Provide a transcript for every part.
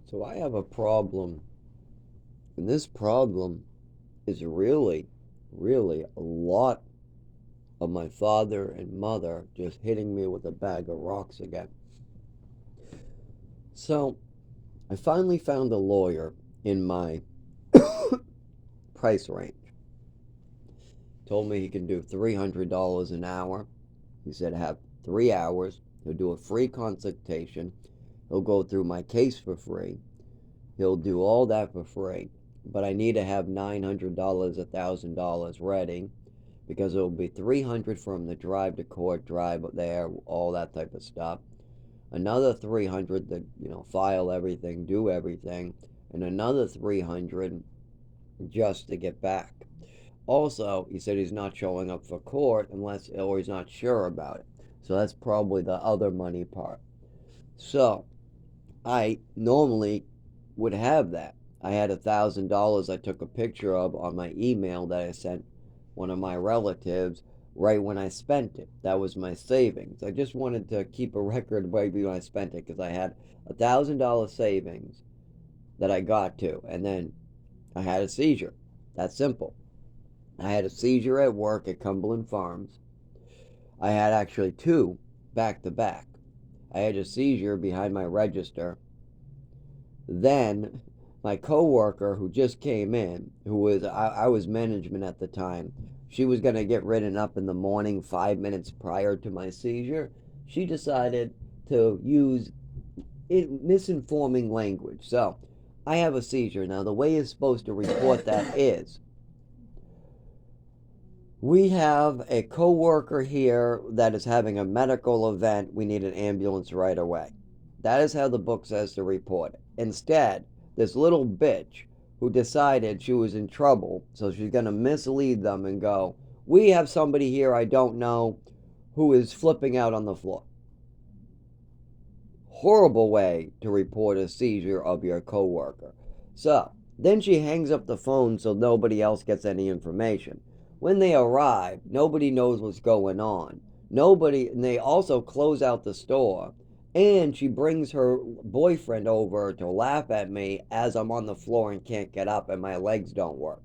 So I have a problem, and this problem is really a lot of my father and mother just hitting me with a bag of rocks again. So I finally found a lawyer in my price range. Told me he can do $300 an hour. He said have 3 hours. He'll do a free consultation. He'll go through my case for free. He'll do all that for free. But I need to have $900, $1,000 ready because it'll be 300 from the drive to court, drive there, all that type of stuff. Another 300 to, file everything, do everything, and another 300 just to get back. Also, he said he's not showing up for court unless, or he's not sure about it. So that's probably the other money part. So I normally would have that. I had $1,000 I took a picture of on my email that I sent one of my relatives right when I spent it. That was my savings. I just wanted to keep a record right when I spent it because I had $1,000 savings that I got to, and then I had a seizure. That's simple. I had a seizure at work at Cumberland Farms. I had actually two back to back. I had a seizure behind my register. Then my coworker who just came in, who was I was management at the time, she was gonna get written up in the morning 5 minutes prior to my seizure. She decided to use misinforming language. So I have a seizure. Now the way you're supposed to report that is we have a coworker here that is having a medical event. We need an ambulance right away. That is how the book says to report it. Instead, this little bitch who decided she was in trouble, so she's going to mislead them and go, we have somebody here I don't know who is flipping out on the floor. Horrible way to report a seizure of your coworker. So, then she hangs up the phone so nobody else gets any information. When they arrive, nobody knows what's going on. And they also close out the store. And she brings her boyfriend over to laugh at me as I'm on the floor and can't get up and my legs don't work.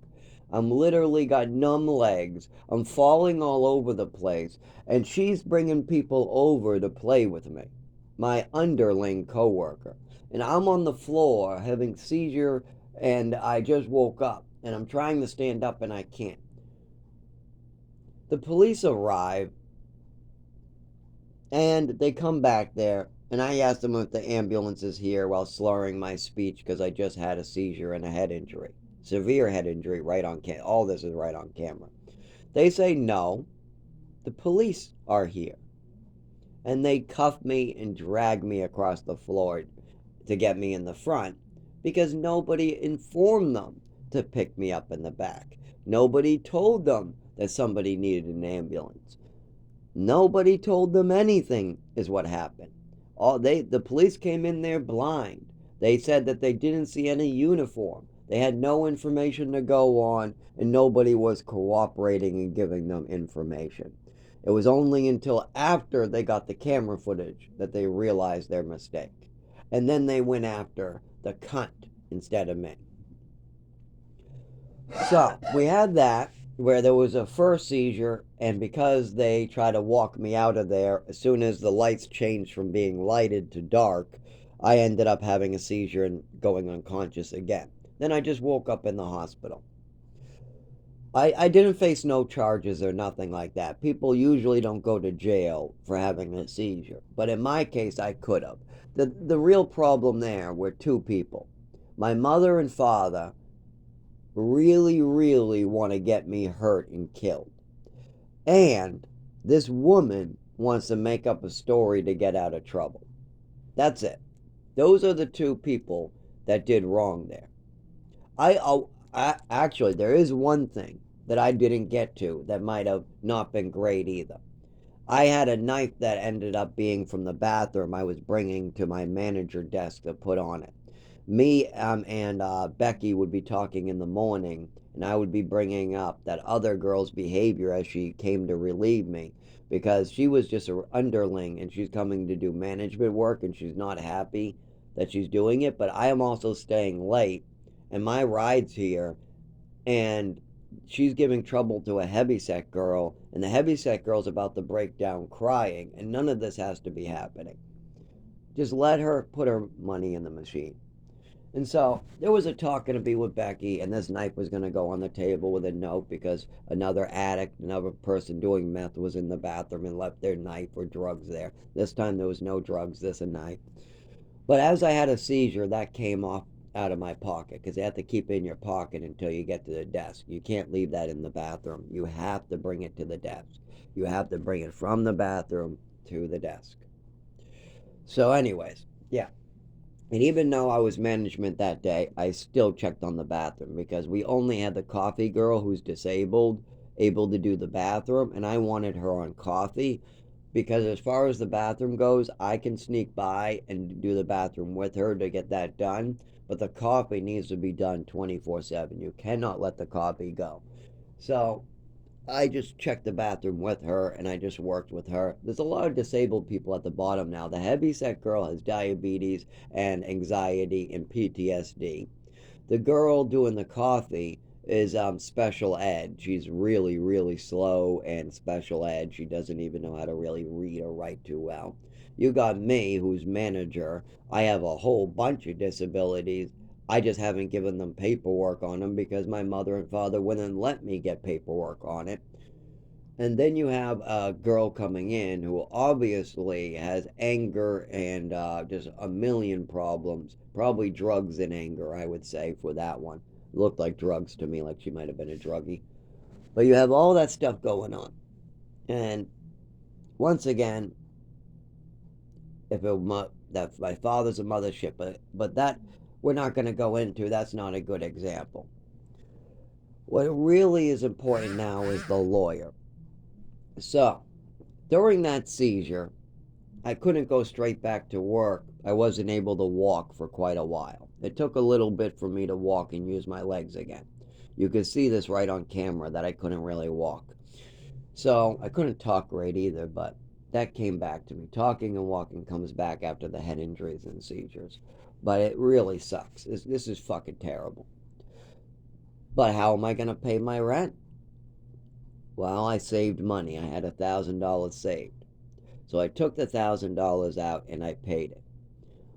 I'm literally got numb legs. I'm falling all over the place. And she's bringing people over to play with me, my underling coworker. And I'm on the floor having seizure and I just woke up and I'm trying to stand up and I can't. The police arrive and they come back there and I ask them if the ambulance is here while slurring my speech because I just had a seizure and a head injury. Severe head injury right on camera. All this is right on camera. They say no. The police are here. And they cuff me and drag me across the floor to get me in the front because nobody informed them to pick me up in the back. Nobody told them that somebody needed an ambulance. Nobody told them anything is what happened. The police came in there blind. They said that they didn't see any uniform. They had no information to go on and nobody was cooperating and giving them information. It was only until after they got the camera footage that they realized their mistake. And then they went after the cunt instead of me. So we had that where there was a first seizure, and because they tried to walk me out of there, as soon as the lights changed from being lighted to dark, I ended up having a seizure and going unconscious again. Then I just woke up in the hospital. I didn't face no charges or nothing like that. People usually don't go to jail for having a seizure. But in my case, I could have. The real problem there were two people. My mother and father really want to get me hurt and killed. And this woman wants to make up a story to get out of trouble. That's it. Those are the two people that did wrong there. Actually, there is one thing that I didn't get to that might have not been great either. I had a knife that ended up being from the bathroom I was bringing to my manager desk to put on it. Me and Becky would be talking in the morning, and I would be bringing up that other girl's behavior as she came to relieve me because she was just an underling and she's coming to do management work and she's not happy that she's doing it, but I am also staying late, and my ride's here, and she's giving trouble to a heavyset girl, and the heavyset girl's about to break down crying, and none of this has to be happening. Just let her put her money in the machine. And so there was a talk going to be with Becky, and this knife was going to go on the table with a note because another addict, another person doing meth was in the bathroom and left their knife or drugs there. This time there was no drugs, this a knife. But as I had a seizure, that came off out of my pocket because you have to keep it in your pocket until you get to the desk. You can't leave that in the bathroom. You have to bring it to the desk. You have to bring it from the bathroom to the desk. So anyways, yeah. And even though I was management that day, I still checked on the bathroom because we only had the coffee girl who's disabled able to do the bathroom, and I wanted her on coffee because as far as the bathroom goes, I can sneak by and do the bathroom with her to get that done, but the coffee needs to be done 24/7. You cannot let the coffee go. So I just checked the bathroom with her and I just worked with her. There's a lot of disabled people at the bottom now. The heavyset girl has diabetes and anxiety and PTSD. The girl doing the coffee is special ed. She's really, really slow and special ed. She doesn't even know how to really read or write too well. You got me, who's manager. I have a whole bunch of disabilities. I just haven't given them paperwork on them because my mother and father wouldn't let me get paperwork on it. And then you have a girl coming in who obviously has anger and just a million problems. Probably drugs and anger, I would say, for that one. It looked like drugs to me, like she might have been a druggie. But you have all that stuff going on. And once again, if it that my father's a mothership, but that we're not going to go into. That's not a good example. What really is important now is the lawyer. So, during that seizure, I couldn't go straight back to work. I wasn't able to walk for quite a while. It took a little bit for me to walk and use my legs again. You could see this right on camera that I couldn't really walk. So, I couldn't talk great either, but that came back to me. Talking and walking comes back after the head injuries and seizures. But it really sucks. This is fucking terrible. But how am I going to pay my rent? Well, I saved money. I had $1,000 saved. So I took the $1,000 out and I paid it.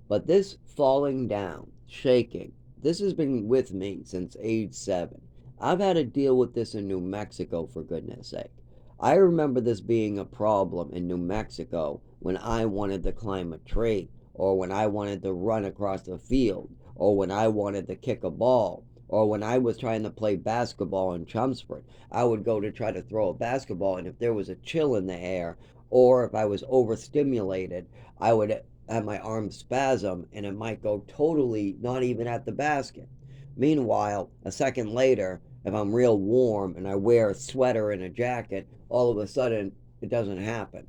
But this falling down, shaking, this has been with me since age 7. I've had to deal with this in New Mexico, for goodness sake. I remember this being a problem in New Mexico when I wanted to climb a tree, or when I wanted to run across the field, or when I wanted to kick a ball, or when I was trying to play basketball in Chelmsford. I would go to try to throw a basketball, and if there was a chill in the air, or if I was overstimulated, I would have my arm spasm and it might go totally not even at the basket. Meanwhile, a second later, if I'm real warm and I wear a sweater and a jacket, all of a sudden it doesn't happen.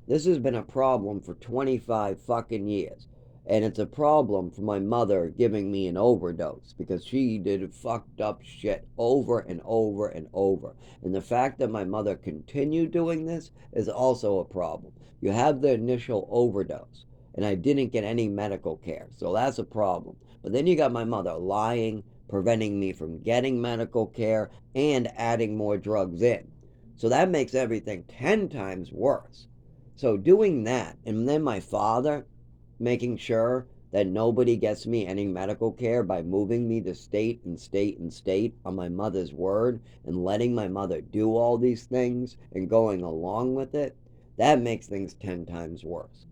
This has been a problem for 25 fucking years. And it's a problem for my mother giving me an overdose because she did fucked up shit over and over and over. And the fact that my mother continued doing this is also a problem. You have the initial overdose, and I didn't get any medical care, so that's a problem. But then you got my mother lying, preventing me from getting medical care, and adding more drugs in. So that makes everything 10 times worse. So doing that, and then my father making sure that nobody gets me any medical care by moving me to state and state and state on my mother's word and letting my mother do all these things and going along with it, that makes things 10 times worse.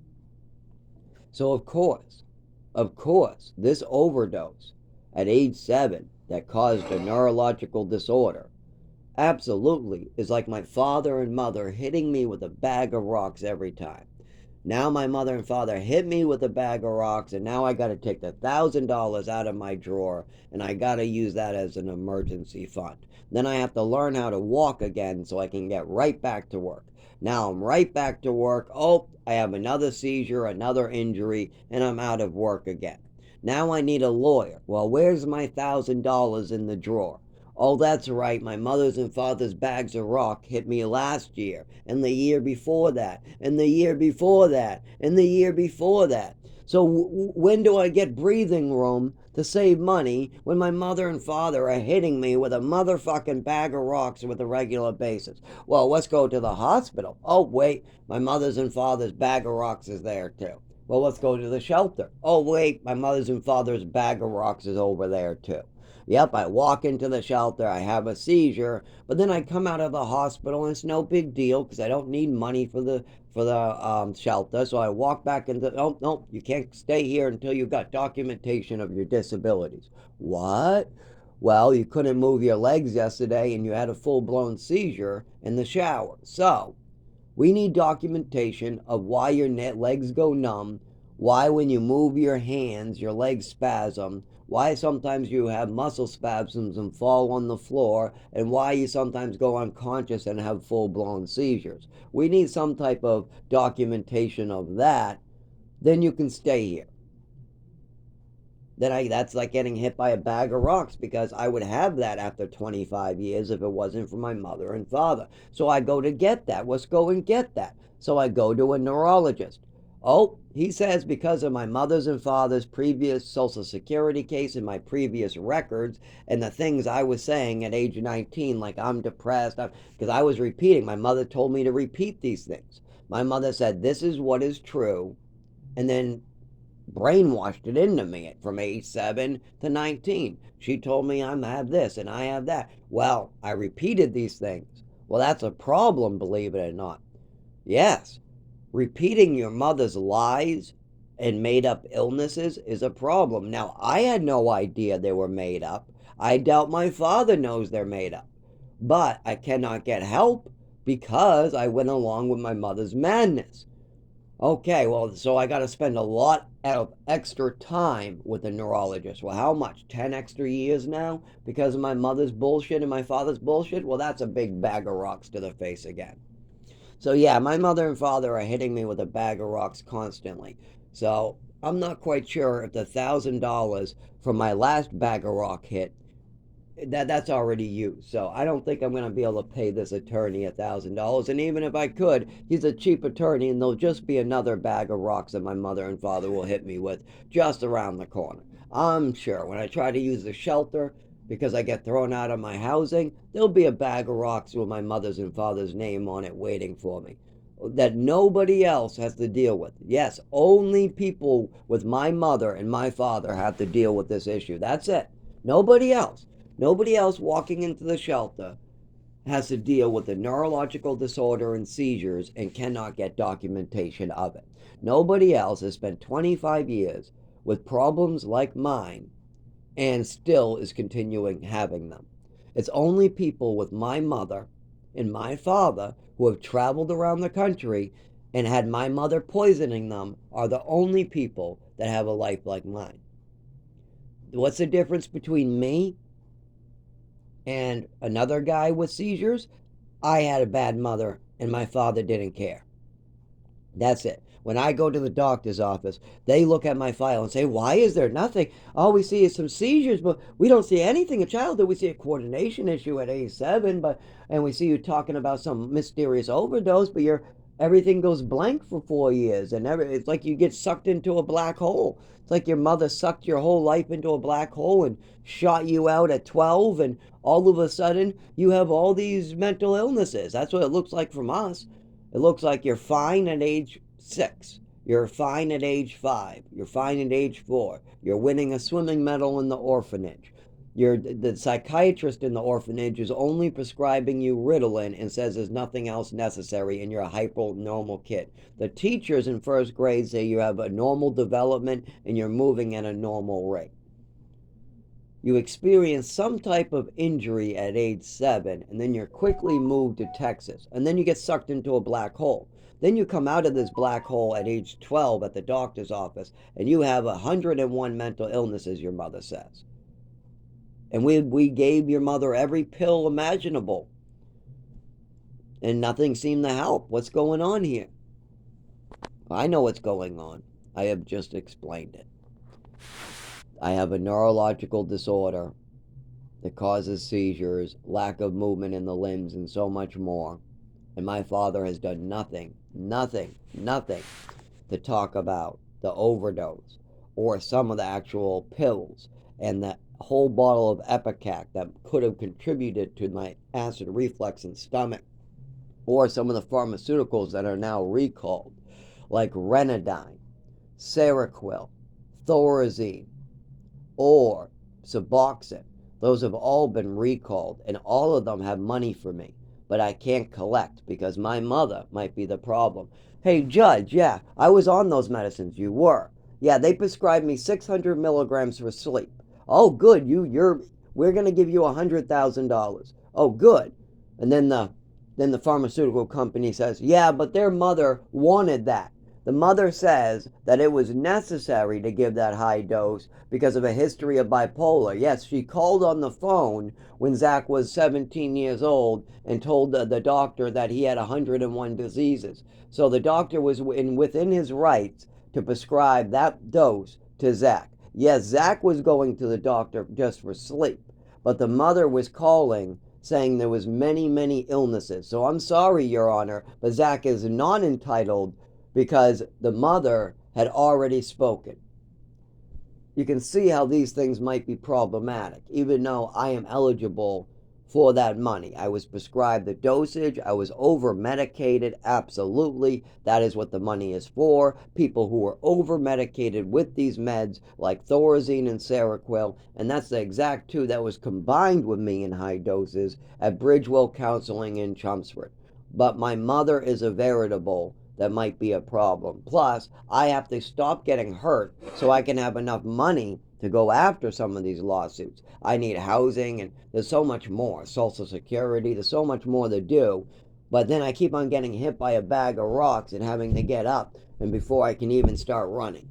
So of course, this overdose at age 7 that caused a neurological disorder absolutely is like my father and mother hitting me with a bag of rocks every time. Now my mother and father hit me with a bag of rocks, and now I got to take the $1,000 out of my drawer, and I got to use that as an emergency fund. Then I have to learn how to walk again so I can get right back to work. Now I'm right back to work. Oh, I have another seizure, another injury, and I'm out of work again. Now I need a lawyer. Well, where's my $1,000 in the drawer? Oh, that's right, my mother's and father's bags of rock hit me last year, and the year before that, and the year before that, and the year before that. So when do I get breathing room to save money when my mother and father are hitting me with a motherfucking bag of rocks with a regular basis? Well, let's go to the hospital. Oh, wait, my mother's and father's bag of rocks is there too. Well, let's go to the shelter. Oh, wait, my mother's and father's bag of rocks is over there too. Yep, I walk into the shelter, I have a seizure, but then I come out of the hospital and it's no big deal because I don't need money for the shelter. So I walk back into, oh, no, you can't stay here until you got documentation of your disabilities. What? Well, you couldn't move your legs yesterday and you had a full-blown seizure in the shower. So we need documentation of why your legs go numb, why when you move your hands, your legs spasm, why sometimes you have muscle spasms and fall on the floor, and why you sometimes go unconscious and have full-blown seizures. We need some type of documentation of that. Then you can stay here. That's like getting hit by a bag of rocks, because I would have that after 25 years if it wasn't for my mother and father. So I go to get that. Let's go and get that. So I go to a neurologist. Oh, he says because of my mother's and father's previous Social Security case and my previous records and the things I was saying at age 19, like I'm depressed, because I was repeating. My mother told me to repeat these things. My mother said, this is what is true, and then brainwashed it into me from age 7 to 19. She told me I have this and I have that. Well, I repeated these things. Well, that's a problem, believe it or not. Yes, repeating your mother's lies and made up illnesses is a problem. Now, I had no idea they were made up. I doubt my father knows they're made up. But I cannot get help because I went along with my mother's madness. Okay, well, so I got to spend a lot of extra time with a neurologist. Well, how much? 10 extra years now because of my mother's bullshit and my father's bullshit? Well, that's a big bag of rocks to the face again. So, yeah, my mother and father are hitting me with a bag of rocks constantly. So, I'm not quite sure if the $1,000 from my last bag of rock hit that's already used. So I don't think I'm going to be able to pay this attorney $1,000. And even if I could, he's a cheap attorney, and there'll just be another bag of rocks that my mother and father will hit me with just around the corner. I'm sure when I try to use the shelter because I get thrown out of my housing, there'll be a bag of rocks with my mother's and father's name on it waiting for me that nobody else has to deal with. Yes, only people with my mother and my father have to deal with this issue. That's it. Nobody else. Nobody else walking into the shelter has to deal with a neurological disorder and seizures and cannot get documentation of it. Nobody else has spent 25 years with problems like mine and still is continuing having them. It's only people with my mother and my father who have traveled around the country and had my mother poisoning them are the only people that have a life like mine. What's the difference between me and another guy with seizures? I had a bad mother and my father didn't care. That's it. When I go to the doctor's office, they look at my file and say, why is there nothing? All we see is some seizures, but we don't see anything in childhood. We see a coordination issue at age 7, and we see you talking about some mysterious overdose, but everything goes blank for 4 years, and it's like you get sucked into a black hole. It's like your mother sucked your whole life into a black hole and shot you out at 12, and all of a sudden you have all these mental illnesses. That's what it looks like from us. It looks like you're fine at age 6. You're fine at age 5. You're fine at age 4. You're winning a swimming medal in the orphanage. The psychiatrist in the orphanage is only prescribing you Ritalin and says there's nothing else necessary, and you're a hyper normal kid. The teachers in first grade say you have a normal development and you're moving at a normal rate. You experience some type of injury at age 7, and then you're quickly moved to Texas, and then you get sucked into a black hole. Then you come out of this black hole at age 12 at the doctor's office, and you have 101 mental illnesses, your mother says. And we gave your mother every pill imaginable, and nothing seemed to help. What's going on here? I know what's going on. I have just explained it. I have a neurological disorder that causes seizures, lack of movement in the limbs, and so much more. And my father has done nothing to talk about the overdose or some of the actual pills and that whole bottle of Epicac that could have contributed to my acid reflux and stomach, or some of the pharmaceuticals that are now recalled, like Renadine, Seroquel, Thorazine, or Suboxone. Those have all been recalled, and all of them have money for me, but I can't collect because my mother might be the problem. Hey, Judge, yeah, I was on those medicines. You were. Yeah, they prescribed me 600 milligrams for sleep. Oh, good. We're going to give you $100,000. Oh, good. And then the pharmaceutical company says, yeah, but their mother wanted that. The mother says that it was necessary to give that high dose because of a history of bipolar. Yes, she called on the phone when Zach was 17 years old and told the doctor that he had 101 diseases. So the doctor was within his rights to prescribe that dose to Zach. Yes, Zach was going to the doctor just for sleep, but the mother was calling saying there was many illnesses. So I'm sorry, Your Honor, but Zach is not entitled because the mother had already spoken. You can see how these things might be problematic, even though I am eligible for that money. I was prescribed the dosage. I was over medicated. Absolutely. That is what the money is for. People who are over medicated with these meds like Thorazine and Seroquel. And that's the exact two that was combined with me in high doses at Bridgewell Counseling in Chelmsford. But my mother is a veritable that might be a problem. Plus, I have to stop getting hurt so I can have enough money to go after some of these lawsuits. I need housing, and there's so much more. Social Security, there's so much more to do. But then I keep on getting hit by a bag of rocks and having to get up, and before I can even start running.